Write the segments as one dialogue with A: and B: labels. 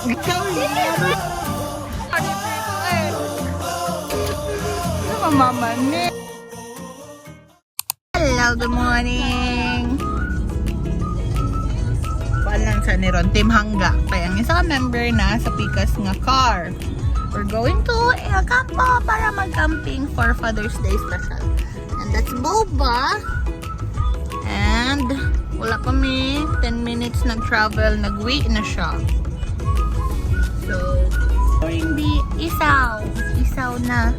A: Ikaw yan. Ano dito eh? Mamaman ni. Hello, good morning. Lang sa ni Ron, Team Hangga. Kaya ang isa member na sa Pikas nga car. We're going to El Campo para mag-camping for Father's Day special. And that's Boba. And wala kami 10 minutes nag-travel, nag-uwi na siya. So, wearing the isaw na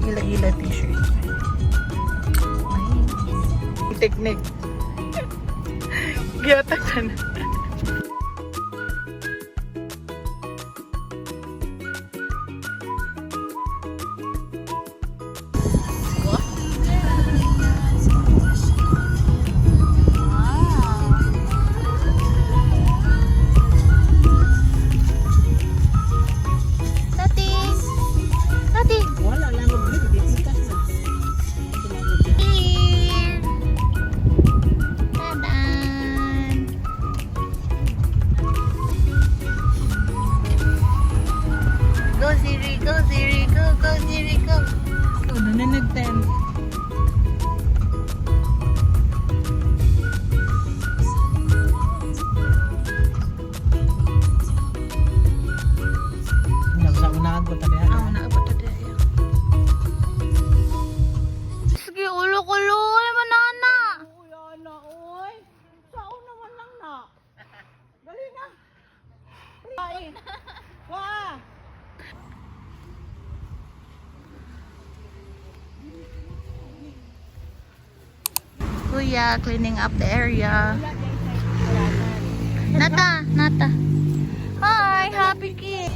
A: ila-ila t-shirt. Technique. Giyata ka na. Kuya, cleaning up the area. Nata. Hi, happy kid.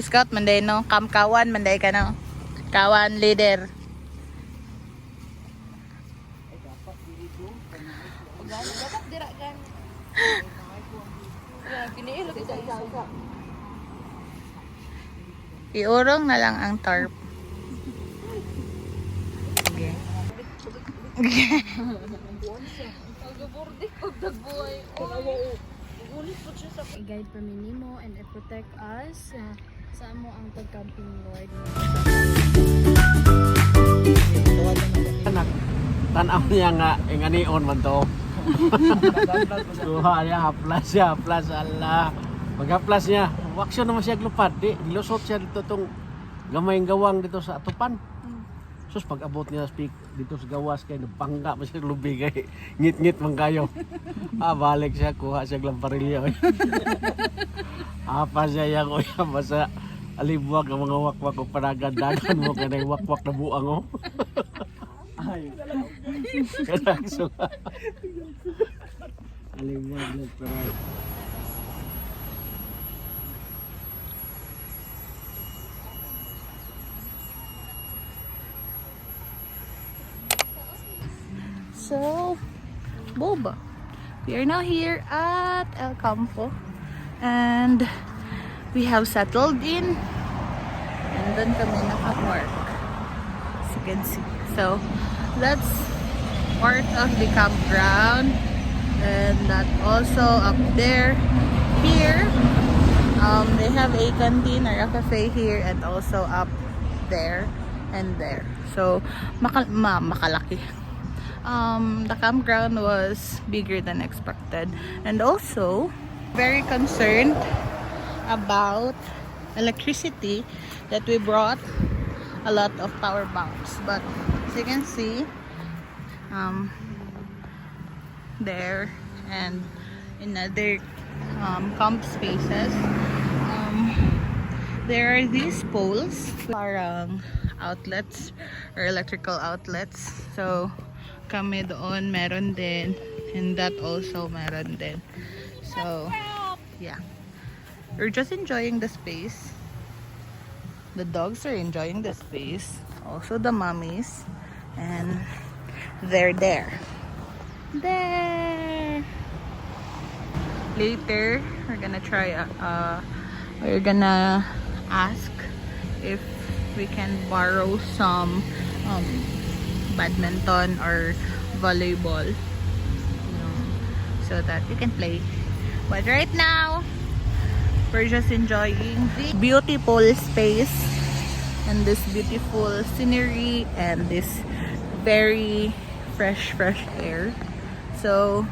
A: Scout manday no, kamkawan manday ka no. Kawan leader. Iurong na lang ang tarp. Okay.
B: I-guide pa minimo and i-protect us sa mo ang pag-camping, Lord.
C: Tanaw niya nga inganion man to. Kuha niya haplas Allah. Mag-haplas niya. Waksyon naman siya glupad. Dilusot siya dito tong gamayng gawang dito sa atupan. Sus pag abot niya speak dito sa gawas kay nabangga pa siya lubi kay ngit-ngit man kayo. Balik siya kuha siya lamparilya. Apa siya yang oya basa alibuak ang mga wakwak o panagadagan mo kanay wakwak na buang o. Ay. Kanang suka. Alibuak na parag.
A: So, Boba. We are now here at El Campo and we have settled in and then kami naka-park, as you can see. So, that's part of the campground and that also up there. Here, they have a canteen or a cafe here and also up there and there. So, makalaki. The campground was bigger than expected, and also Very concerned about electricity that we brought a lot of power banks, but as you can see, there and in other camp spaces, there are these poles, parang outlets or electrical outlets. So kami doon meron din, and that also meron din. So yeah, we're just enjoying the space. The dogs are enjoying the space, also the mummies, and they're there. Later we're gonna try we're gonna ask if we can borrow some badminton or volleyball, so that we can play. But right now we're just enjoying the beautiful space and this beautiful scenery and this very fresh air. So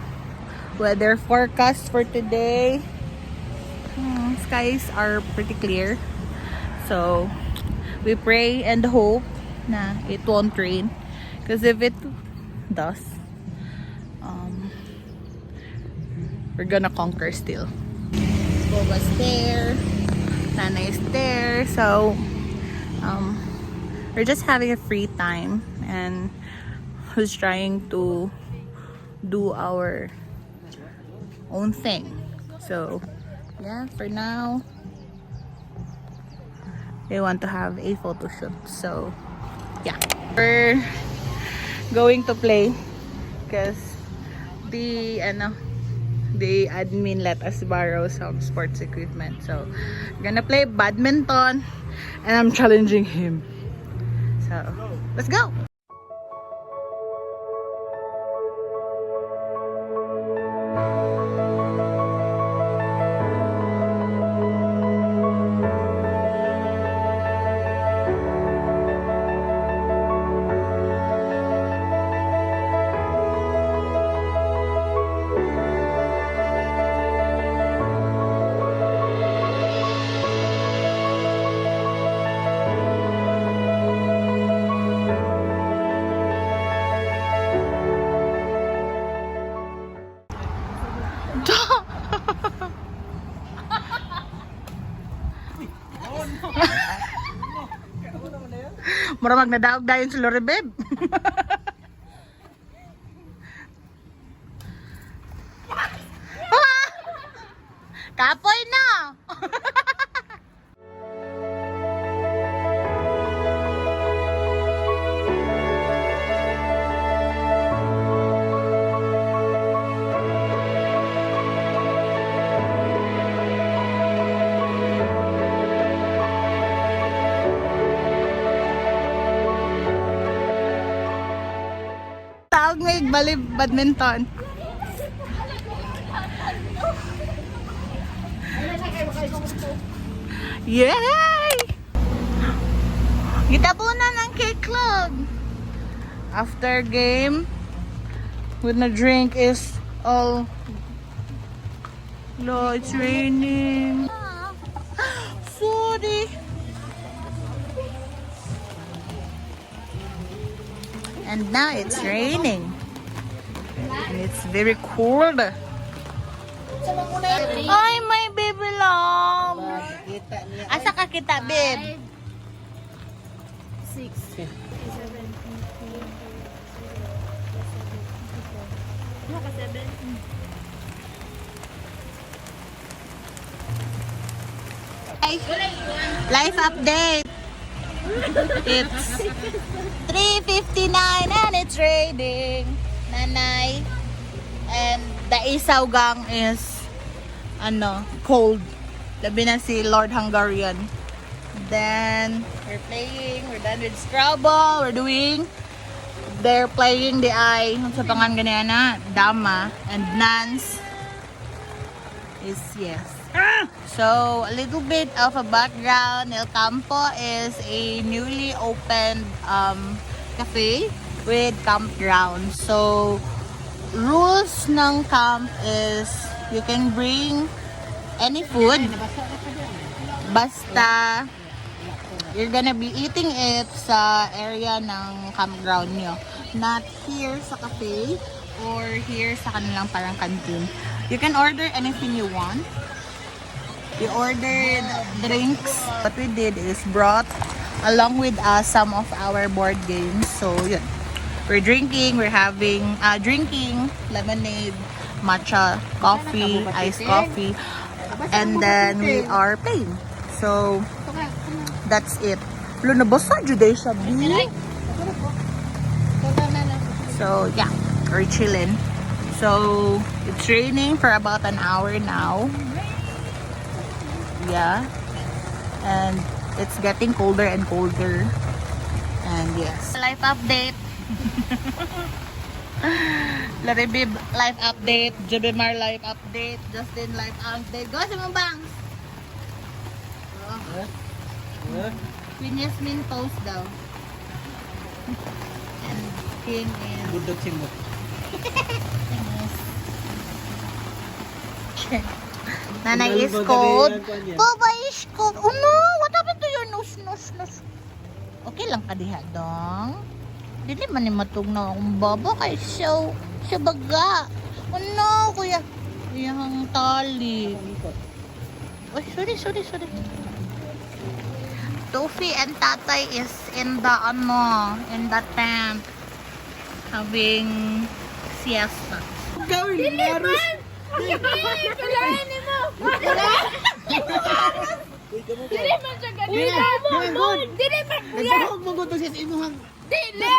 A: weather forecast for today, skies are pretty clear, so we pray and hope na it won't rain, because if it does, we're gonna conquer still. Boba's there, Nana is there, so we're just having a free time and who's trying to do our own thing. So yeah, for now they want to have a photo shoot, so yeah, we're going to play because the admin let us borrow some sports equipment. So we're gonna play badminton and I'm challenging him, so let's go. Mura magnadaog dayon sa lori, babe. Kapoy na. Taog may bali badminton. Yay! Gitabunan ng cake club. After game, when the drink is all... No, it's raining. Foodie. And now it's raining. And it's very cold. Ay, my baby love. Asa ka kita, babe?
B: 6, 7, 8, 7.
A: Life update. It's 3:59 and it's raining. Nanay. And the isaw gang is cold. Labi na si Lord Hungarian. Then we're done with Scrabble. They're playing the sa pangan ganyan Dama, and Nance is yes. So a little bit of a background. El Campo is a newly opened cafe with campground. So rules ng camp is you can bring any food. Basta you're gonna be eating it sa area ng campground nyo. Not here sa cafe or here sa kanilang parang canteen. You can order anything you want. We ordered drinks. What we did is brought along with us some of our board games. So, yun. We're drinking lemonade, matcha coffee, iced coffee, and then we are playing. So, that's it. Lo, nabasa juday siya, B. So, yeah. We're chilling. So, it's raining for about an hour now. Yeah. And it's getting colder and colder. And yes. Life update. Laribib life update. Jubimar life update. Justin life update. Go sa mga bangs. Queen Yasmin post daw. And King is...
C: Budot simot.
A: Nanay is cold. Baba is cold. Oh no! What happened to your nose? Okay lang ka diha, dong. Dili man ni matug na akong baba kay siya baga. Oh no, kuya. Iyang tali. Oh, sorry. Tofi and Tatay is in the tent having siesta.
B: Dili man! Kulain mo! Dili man siya ganina mo! Dili man!
C: Nagpahog mo ko to siya sa imuhang.
B: Dili!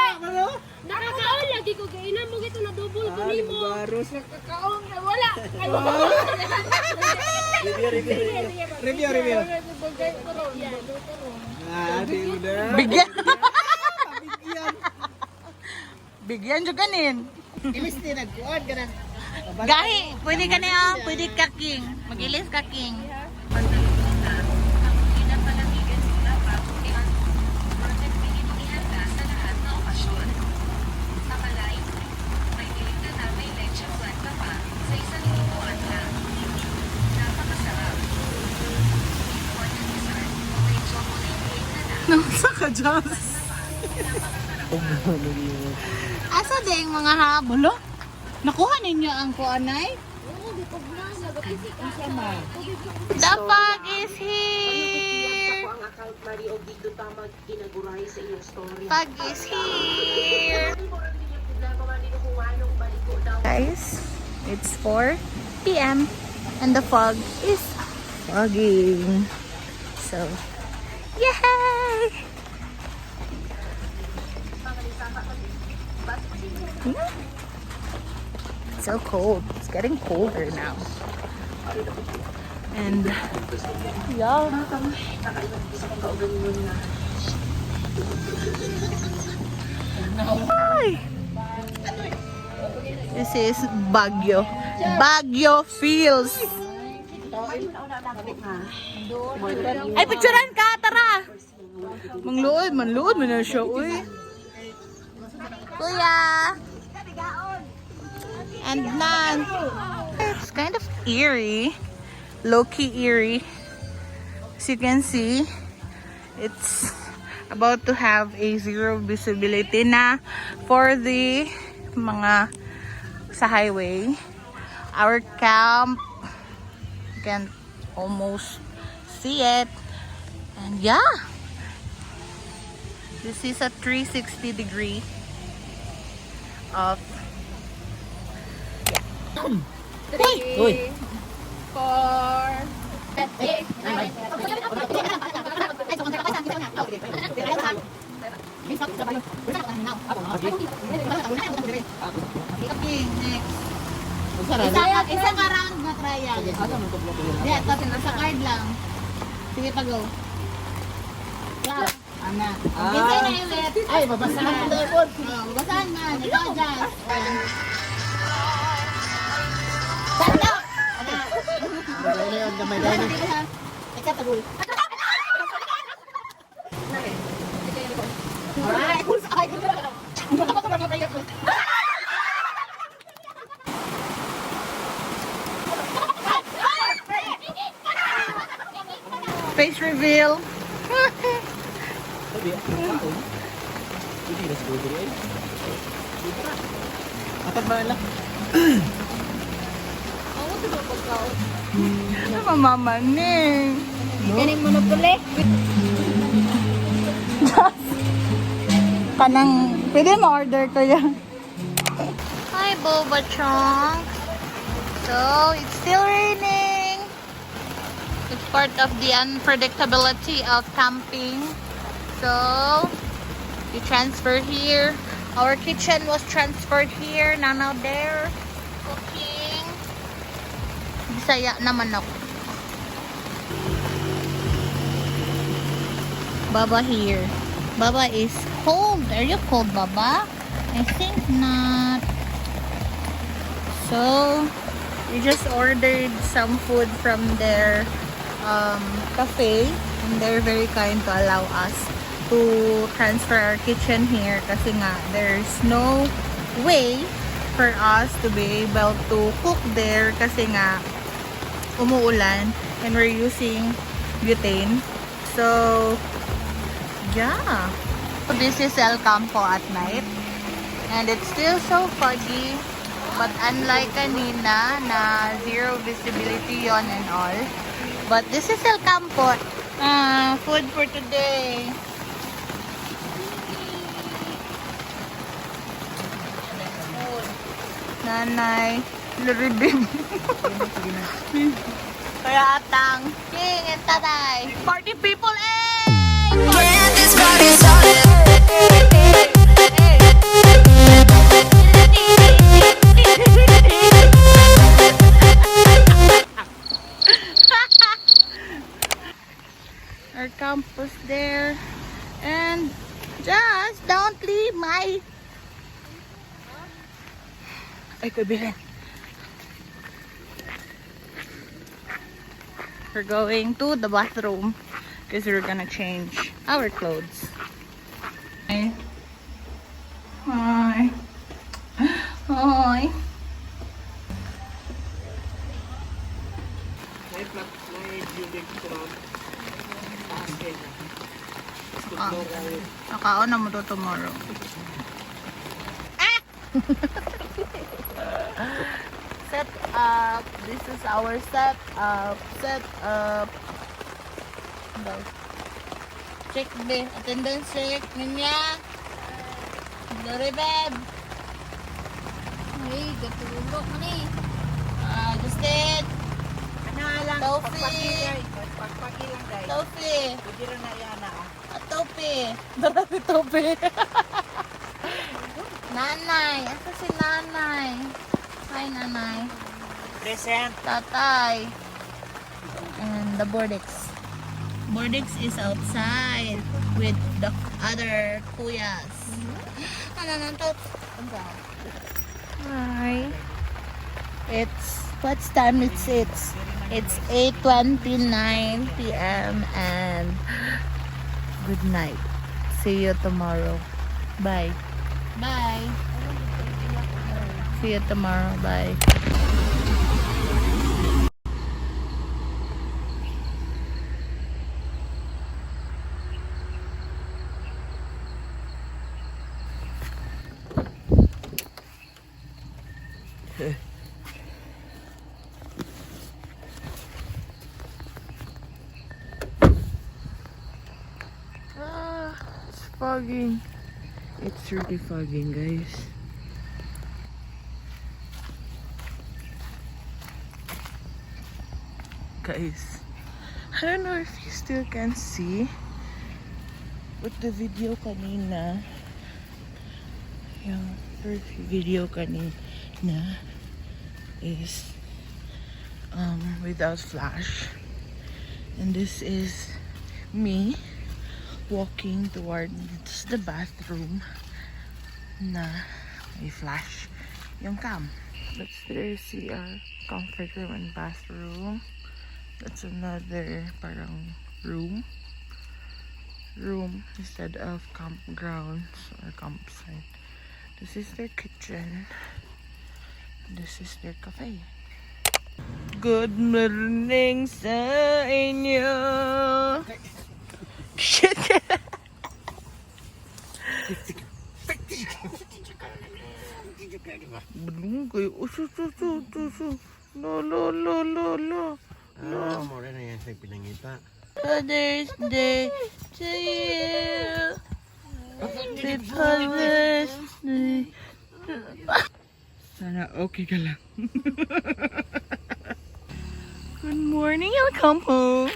B: Nakakaon lagi ko kainan mo gito na double ko nimo.
C: Baros.
B: Nakakaon na wala.
C: Review.
A: Bigyan. Bigyan juga nin.
C: Ilis din nagkuhan ka na.
A: Gahi, pwede ka niya, pwede ka king. Magilis ka king. Nasa ka, Jazz? Asa din mga habol, oh? Nakuha ninyo ang kuanay? The fog is here! Fog is here! Guys, it's 4 p.m. and the fog is fogging. So, yay! It's so cold. It's getting colder now. And yeah. Hi. This is Baguio. Baguio feels. Ay, picturean ka, tara. Manluod man na siya, uy. Kuya. And Nan. It's kind of eerie. Low-key eerie. As you can see, it's about to have a zero visibility na for the mga sa highway. Our camp, you can almost see it. And yeah, this is a 360 degree of
B: Three, 4,
A: okay, next. Isang round na trial. Yeah, tapos nasa card lang. Sige pa, go. Clap. Ana. Bisa na ulit. Ay, babasahan. Babasahan man. Ikaw, Jazz. Tanda! Ana.
C: Gamay na.
A: Ikaw, tagul. Alright. Face reveal.
C: Sabi, kaon. Hindi na siguro diri ay. Atag ba lang?
A: Ano mamamaning?
B: Galing mo na pala.
A: Kanang, pwede ma-order ko yan. Hi, Boba Chong. So, it's still raining. It's part of the unpredictability of camping. So, we transfer here. Our kitchen was transferred here. Now there. Cooking. Bisaya naman ako. Baba here. Baba is cold. Are you cold, Baba? I think not. So, we just ordered some food from their cafe. And they're very kind to allow us to transfer our kitchen here. Kasi nga, there's no way for us to be able to cook there. Kasi nga, umuulan. And we're using butane. So, yeah. So this is El Campo at night. And it's still so foggy. But unlike kanina na zero visibility yon and all. But this is El Campo. Food for today. Food. Nanay. Luribim. Kaya atang. King and tatay. Party people, eh!
D: Get this party started.
A: Our campus there. And just don't leave my... Ay, kaibigan. We're going to the bathroom because we're gonna change our clothes. Hi. Hi. Hi. Nakaon na mo to tomorrow. Set up. This is our set up. Set up. Check the attendance check. Ninya. Doribeb.
B: Ay, gatulog mo ni.
A: Justin.
E: Lang,
A: Tofi.
E: pagpagi lang guys.
A: Tofi.
E: Pwede rin na yan
A: Topi. Dara si Topi. Nanay. Asa si Nanay? Hi, Nanay.
E: Present.
A: Tatay. And the Bordix. Bordix is outside with the other kuyas. Ano nang tot? Hi. What's time it's 8:29 p.m. and good night. See you tomorrow. Bye. Bye. See you tomorrow. Bye. It's fogging. It's really fogging, guys. Guys, I don't know if you still can see, but the video kanina, yung first video kanina is without flash, and this is me walking towards the bathroom na may flash yung cam. That's their CR, comfort room and bathroom. That's another parang room instead of campgrounds or campsite. This is their kitchen. This is their cafe. Good morning sa inyo. Shit. Belum kayo. Usu. Lo.
C: Mo rin na yan sa pinangita.
A: Father's Day to you. Happy Father's Day. Sana okay ka lang. Good morning, welcome home.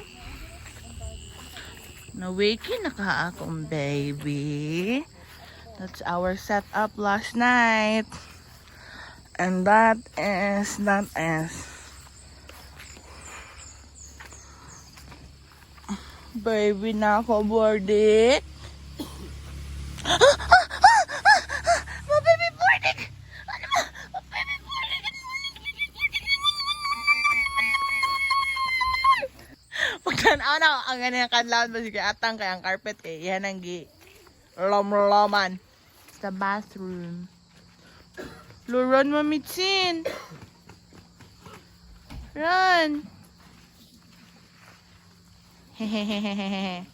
A: Nawake na ka akong baby. That's our setup last night. And that is baby na ako, Bordik. Baby Bordik! Ano ba? Baby Bordik! Pagtanaw na ang ganyan kadlawan ba sige atang kay ang carpet kay yan ang gi lom-loman sa bathroom. Run, Mamitsin! Run! Hehehehehe.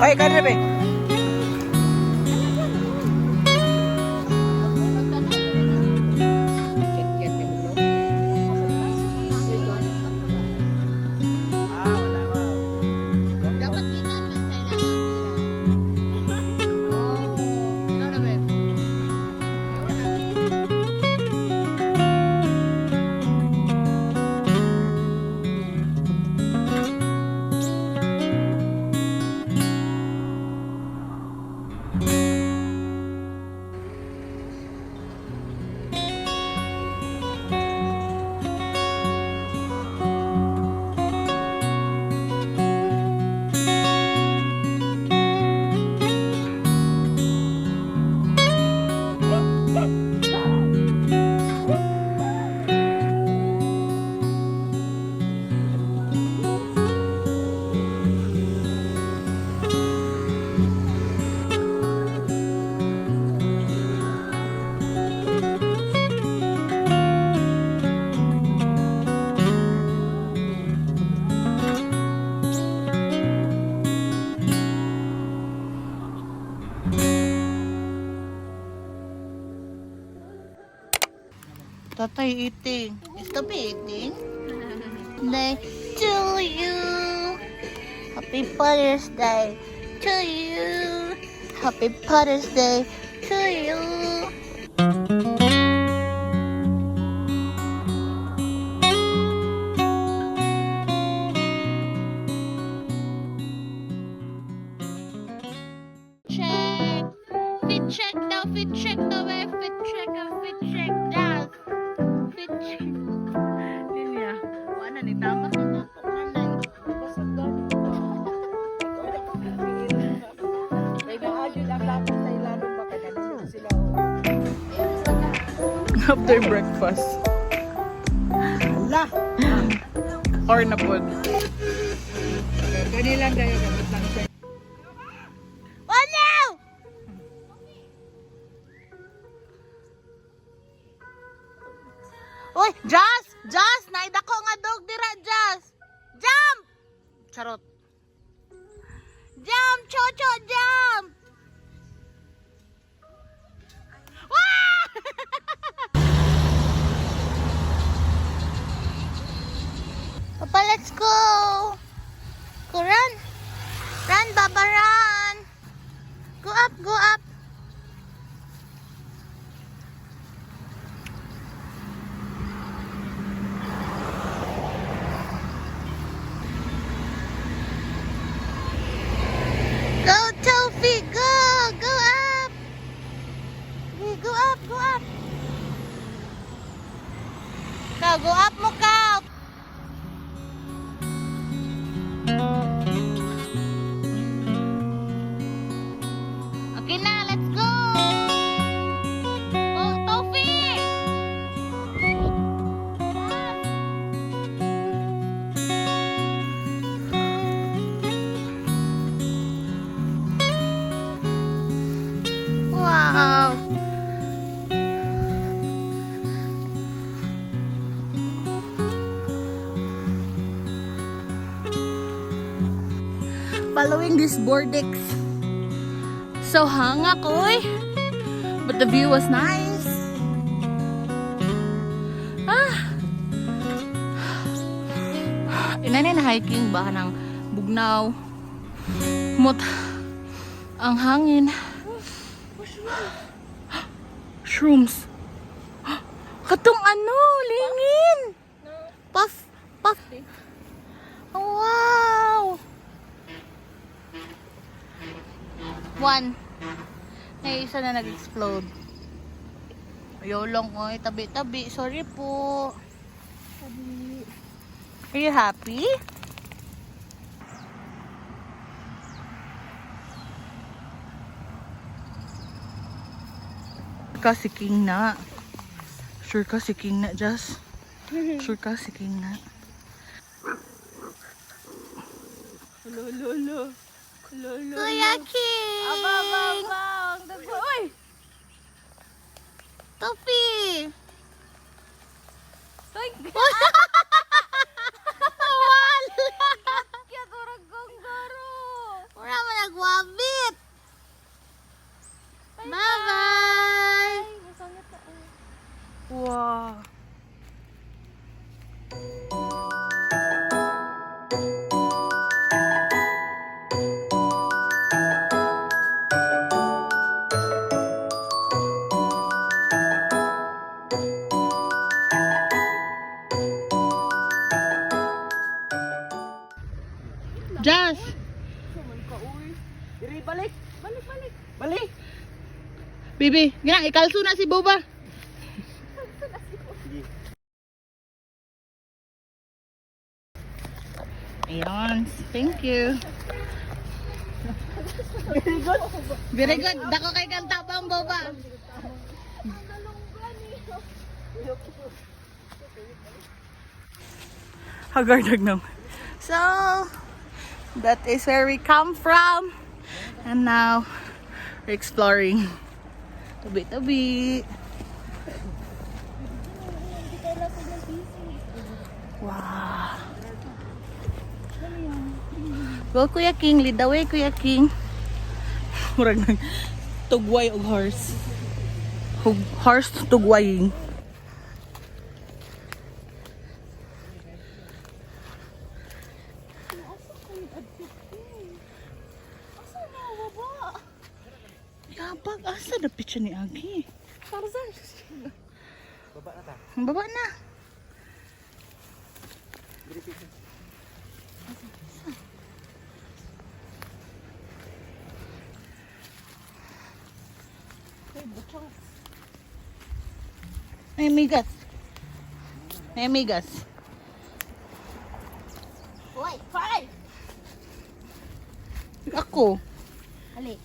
A: Oy, kaya be. Tatay eating. Stop eating. Day to you. Happy Father's Day to you. Happy Father's Day to you. Check. Fit check daw, fit check daw, fit check, fit check daw. Fit check. Linya, wala ni tama sa tapok na lang. Basag daw. After breakfast.
E: Ala!
A: Or na po.
E: Kanilang dayo gamit lang siya.
A: Oh no! Uy, Jazz! Jazz! Naida ko nga dog dira, Jazz! Jump! Charot. Jump, Chocho, jump! Wah! Papa, let's go! Go run! Run, Baba, run! Go up, go up! Go, Tofi, go! Go up! Go up, go up! Go, Mukaw, go up, Mukaw! Okay na, let's go! Oh, Tofi! Wow! Following this Bordex. So hanga koy, but the view was nice. Inanay na hiking ba ng Bugnaw. Mut ang hangin. Shrooms. Katong ano, lingin. Puff, puff. Wow. One. May isa na nag-explode. Ayolong, oy, tabi-tabi. Sorry po. Are you happy? Ka si King na. Sure ka si King na, Jess? Sure ka si King na. Lolo. Kuya King!
B: Aba. Ang dago. Uy!
A: Topi!
B: Uy!
A: Wala!
B: Kaya turag kong garo.
A: Wala mo nagwabit! Bye-bye!
B: Masangit na.
A: Wow! Jazz!
E: Diri, balik. Balik.
A: Bibi, gina, ikalso na si Boba. Ayan, thank you. Very good. Dako kay kanta pa ang Boba. Hagardag naman. So, that is where we come from. And now, we're exploring. Tabi-tabi. Wow. Go, Kuya King. Lead the way, Kuya King. Murag nang tugway og horse. Horse tugwaying. Kapag asa na picture ni Agi?
B: Tarzan.
A: Baba na. May migas. May migas.
B: Uy! Five!
A: Ako.
B: Ali.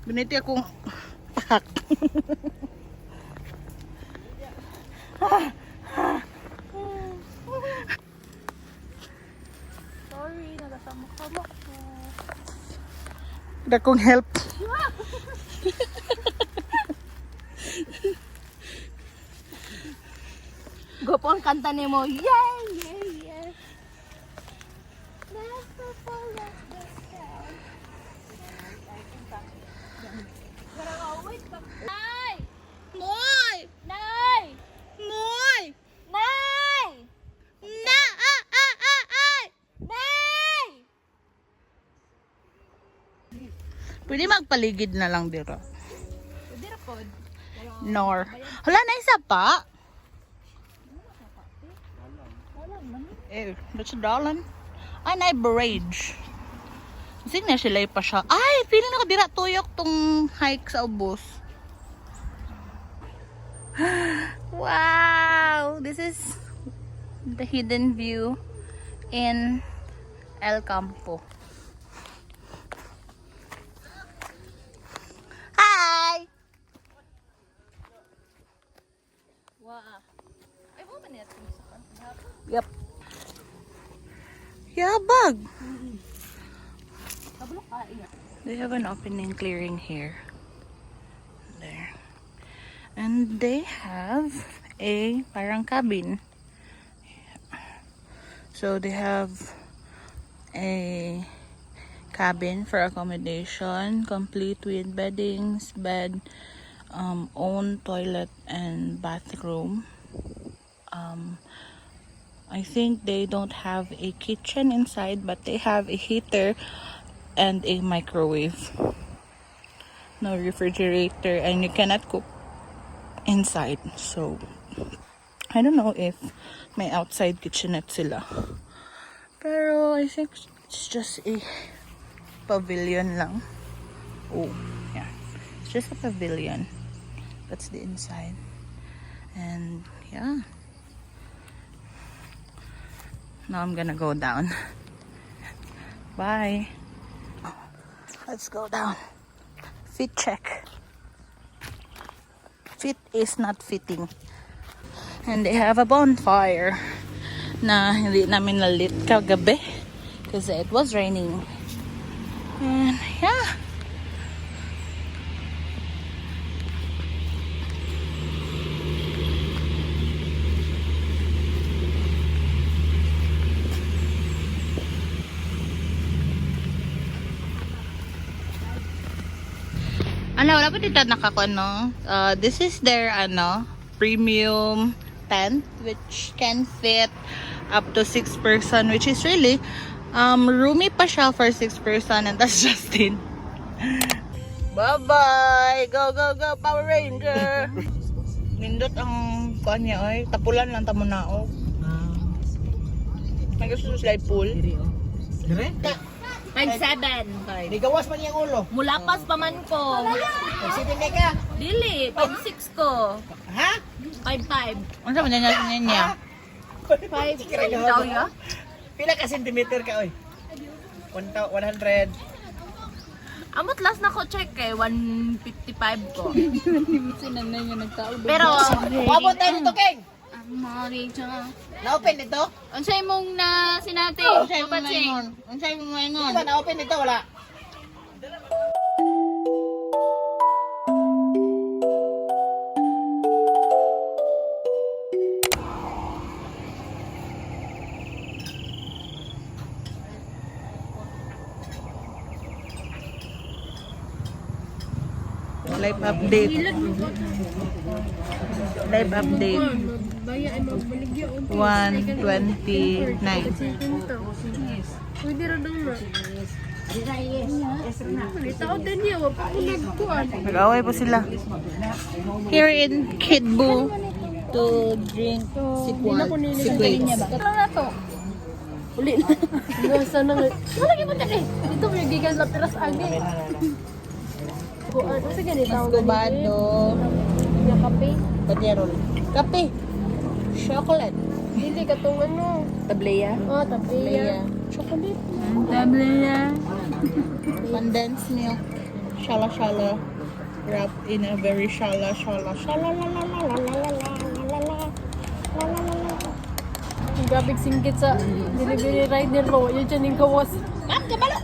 A: Biniti akong pak.
B: Sorry, nagasama-sama ko.
A: Dakong help.
B: Go po ang kanta ni mo. Yay! Let's go for let's go down. Nay!
A: Moy!
B: Nay!
A: Moy!
B: Nay!
A: Na! Ay!
B: Nay!
A: Pwede magpaligid na lang dito.
B: Pwede na po.
A: Nor. Hala na isa pa. Eh, that's a dalan. Ay, na barrage. Sige na sila pa siya. Ay, feeling na dira tuyok tong hike sa ubos. Wow! This this is the hidden view in El Campo. Hi! Wow. Yep. Yeah, bug. They have an opening clearing here. There. And they have a parang cabin. So they have a cabin for accommodation, complete with beddings, bed, own toilet and bathroom. I think they don't have a kitchen inside, but they have a heater and a microwave. No refrigerator, and you cannot cook inside. So I don't know if may outside kitchenette sila. Pero I think it's just a pavilion lang. Oh, yeah. It's just a pavilion. That's the inside. And yeah. Now I'm gonna go down. Bye. Let's go down. Fit check. Fit is not fitting. And they have a bonfire na hindi namin nalit kagabi kasi it was raining. And yeah. Wala pa dito nakakuano. This is their premium tent which can fit up to 6 person, which is really roomy pa siya for 6 person, and that's Justin. Bye bye. Go go go Power Ranger. Nindot ang kuan niya oy, tapulan lang tamo naog. Nagsusunod slide pool.
C: Dire?
B: 5'7".
E: Di gawas man yung ulo.
B: Mulapas pa man ko.
E: Magsipin ka.
B: Dili, 5'6" ko.
E: Ha?
B: 5'5".
A: Ano sa niya?
B: 5'5". Daw ya?
E: Pila ka sentimeter ka, oy? 100.
B: Amot last na ko check eh, 155 ko. Pero,
E: Wabot tayo nito, King.
B: Mari siya.
E: Na-open nito?
B: Unsay mong na sinati?
A: Unsay mo maingon? Unsay mo maingon?
E: Di ba na-open nito? Wala.
A: Live update. Live update. 1:29.
B: Pwede rin daw na. Tao din niya, wag ako nagkuhan.
A: Nag-away po sila. Here in Kidbu to drink sikwat.
B: Ano na to? Uli na. Gasa na nga. Wala mo tali. Dito may gigas na piras agi. Ano sa ganito?
A: Escobado.
B: Yung kape.
A: Paterol. Kape. Chocolate.
B: Dili katong ano.
A: Tableya.
B: Oh, tapiya.
A: Tableya.
B: Chocolate.
A: Tableya. Condensed milk. Shala-shala. Wrapped in a very shala-shala. Shala-la-la-la-la-la-la-la-la-la.
B: Ang gabig singgit sa delivery rider mo. Yun siya ning kawas.
A: Ma'am, kabalo